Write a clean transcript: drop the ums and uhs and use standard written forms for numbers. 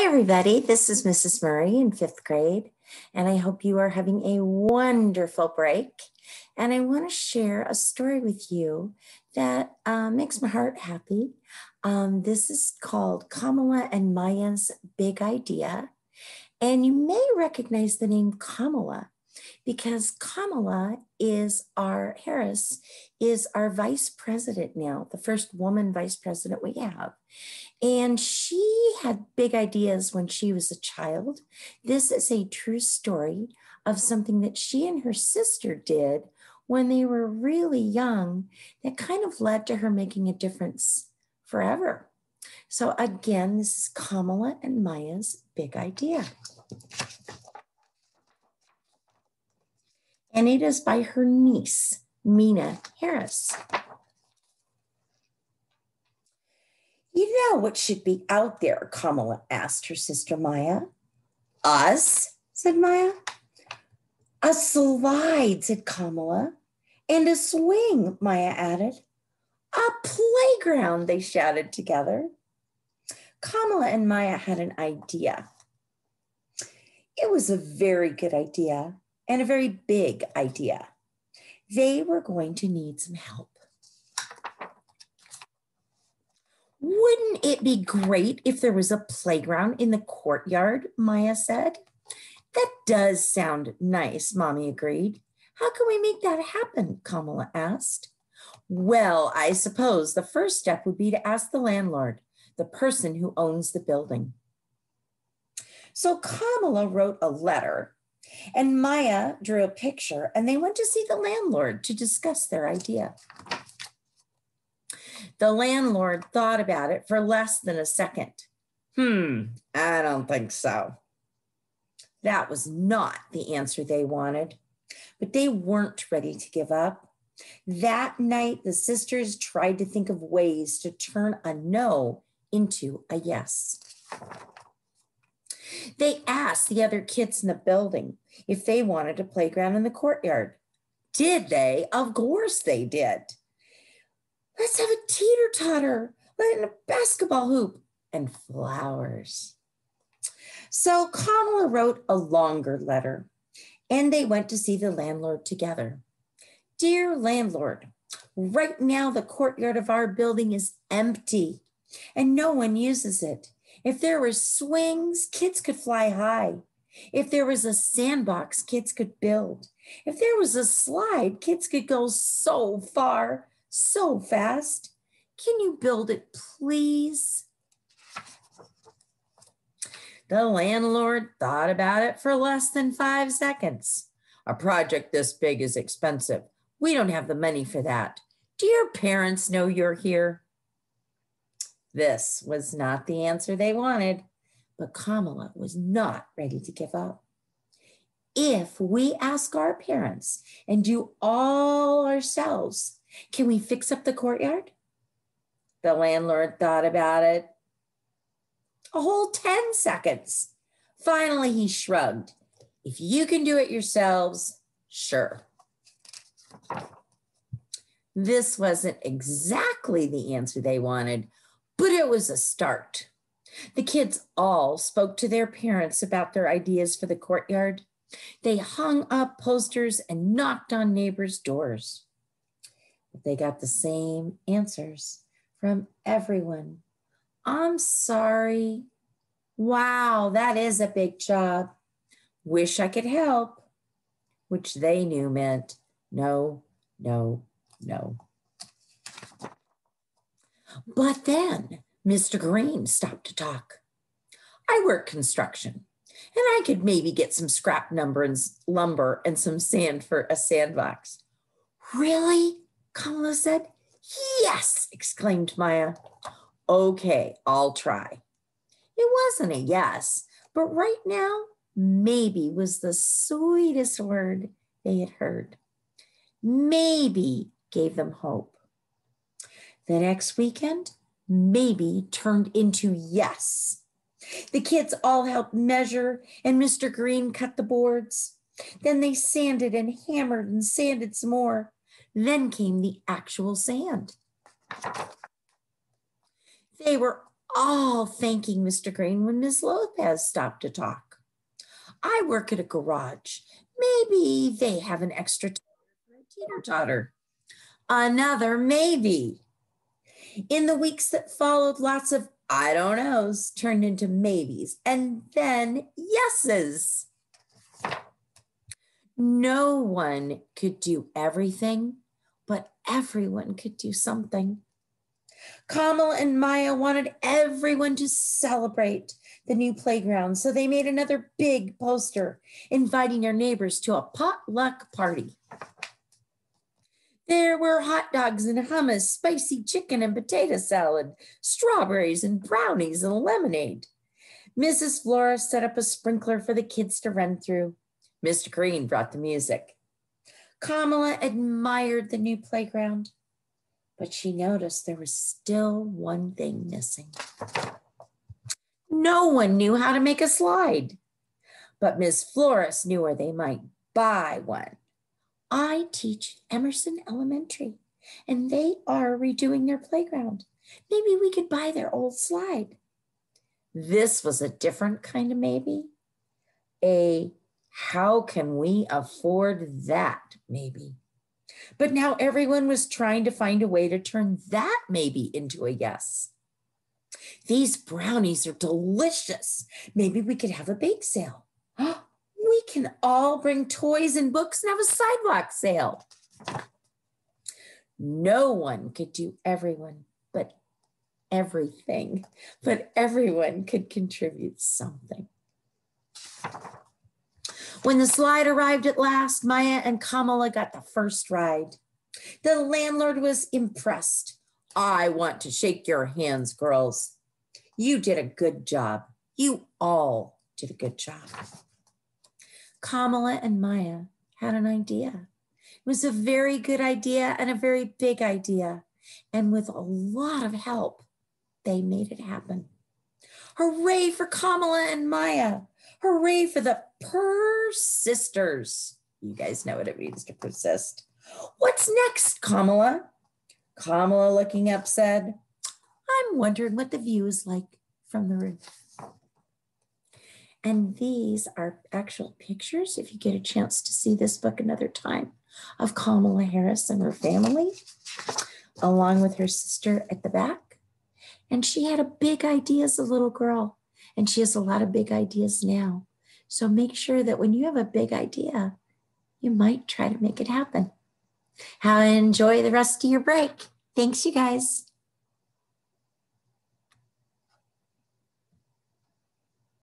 Hi, everybody. This is Mrs. Murray in fifth grade, and I hope you are having a wonderful break. And I want to share a story with you that makes my heart happy. This is called Kamala and Maya's Big Idea. And you may recognize the name Kamala because Kamala Harris is our vice president now, the first woman vice president we have. And she had big ideas when she was a child. This is a true story of something that she and her sister did when they were really young that kind of led to her making a difference forever. So again, this is Kamala and Maya's Big Idea. And it is by her niece, Mina Harris. You know what should be out there, Kamala asked her sister Maya. Us, said Maya. A slide, said Kamala. And a swing, Maya added. A playground, they shouted together. Kamala and Maya had an idea. It was a very good idea and a very big idea. They were going to need some help. Wouldn't it be great if there was a playground in the courtyard, Maya said. That does sound nice, Mommy agreed. How can we make that happen, Kamala asked. Well, I suppose the first step would be to ask the landlord, the person who owns the building. So Kamala wrote a letter and Maya drew a picture and they went to see the landlord to discuss their idea. The landlord thought about it for less than a second. I don't think so. That was not the answer they wanted, but they weren't ready to give up. That night, the sisters tried to think of ways to turn a no into a yes. They asked the other kids in the building if they wanted a playground in the courtyard. Did they? Of course they did. Let's have a teeter-totter and a basketball hoop and flowers. So Kamala wrote a longer letter and they went to see the landlord together. Dear landlord, right now the courtyard of our building is empty and no one uses it. If there were swings, kids could fly high. If there was a sandbox, kids could build. If there was a slide, kids could go so far, so fast. Can you build it, please? The landlord thought about it for less than 5 seconds. A project this big is expensive. We don't have the money for that. Do your parents know you're here? This was not the answer they wanted, but Kamala was not ready to give up. If we ask our parents and do all ourselves, can we fix up the courtyard? The landlord thought about it a whole 10 seconds. Finally, he shrugged. If you can do it yourselves, sure. This wasn't exactly the answer they wanted, but it was a start. The kids all spoke to their parents about their ideas for the courtyard. They hung up posters and knocked on neighbors' doors. But they got the same answers from everyone. I'm sorry. Wow, that is a big job. Wish I could help, which they knew meant no, no, no. But then Mr. Green stopped to talk. I work construction, and I could maybe get some scrap lumber and some sand for a sandbox. Really? Kamala said. Yes, exclaimed Maya. Okay, I'll try. It wasn't a yes, but right now, maybe was the sweetest word they had heard. Maybe gave them hope. The next weekend, maybe turned into yes. The kids all helped measure and Mr. Green cut the boards. Then they sanded and hammered and sanded some more. Then came the actual sand. They were all thanking Mr. Green when Miss Lopez stopped to talk. I work at a garage. Maybe they have an extra teeter-totter. Another maybe. In the weeks that followed, lots of I don't knows turned into maybes and then yeses. No one could do everything, but everyone could do something. Kamala and Maya wanted everyone to celebrate the new playground, so they made another big poster inviting their neighbors to a potluck party. There were hot dogs and hummus, spicy chicken and potato salad, strawberries and brownies and lemonade. Mrs. Flora set up a sprinkler for the kids to run through. Mr. Green brought the music. Kamala admired the new playground, but she noticed there was still one thing missing. No one knew how to make a slide, but Miss Flores knew where they might buy one. I teach Emerson Elementary, and they are redoing their playground. Maybe we could buy their old slide. This was a different kind of maybe. A how can we afford that maybe? But now everyone was trying to find a way to turn that maybe into a yes. These brownies are delicious. Maybe we could have a bake sale. We can all bring toys and books and have a sidewalk sale. No one could do everything, but everyone could contribute something. When the slide arrived at last, Maya and Kamala got the first ride. The landlord was impressed. I want to shake your hands, girls. You did a good job. You all did a good job. Kamala and Maya had an idea. It was a very good idea and a very big idea. And with a lot of help, they made it happen. Hooray for Kamala and Maya. Hooray for the persisters. You guys know what it means to persist. What's next, Kamala? Kamala, looking up, said, I'm wondering what the view is like from the roof. And these are actual pictures, if you get a chance to see this book another time, of Kamala Harris and her family, along with her sister at the back. And she had a big idea as a little girl, and she has a lot of big ideas now. So make sure that when you have a big idea, you might try to make it happen. Enjoy the rest of your break. Thanks, you guys.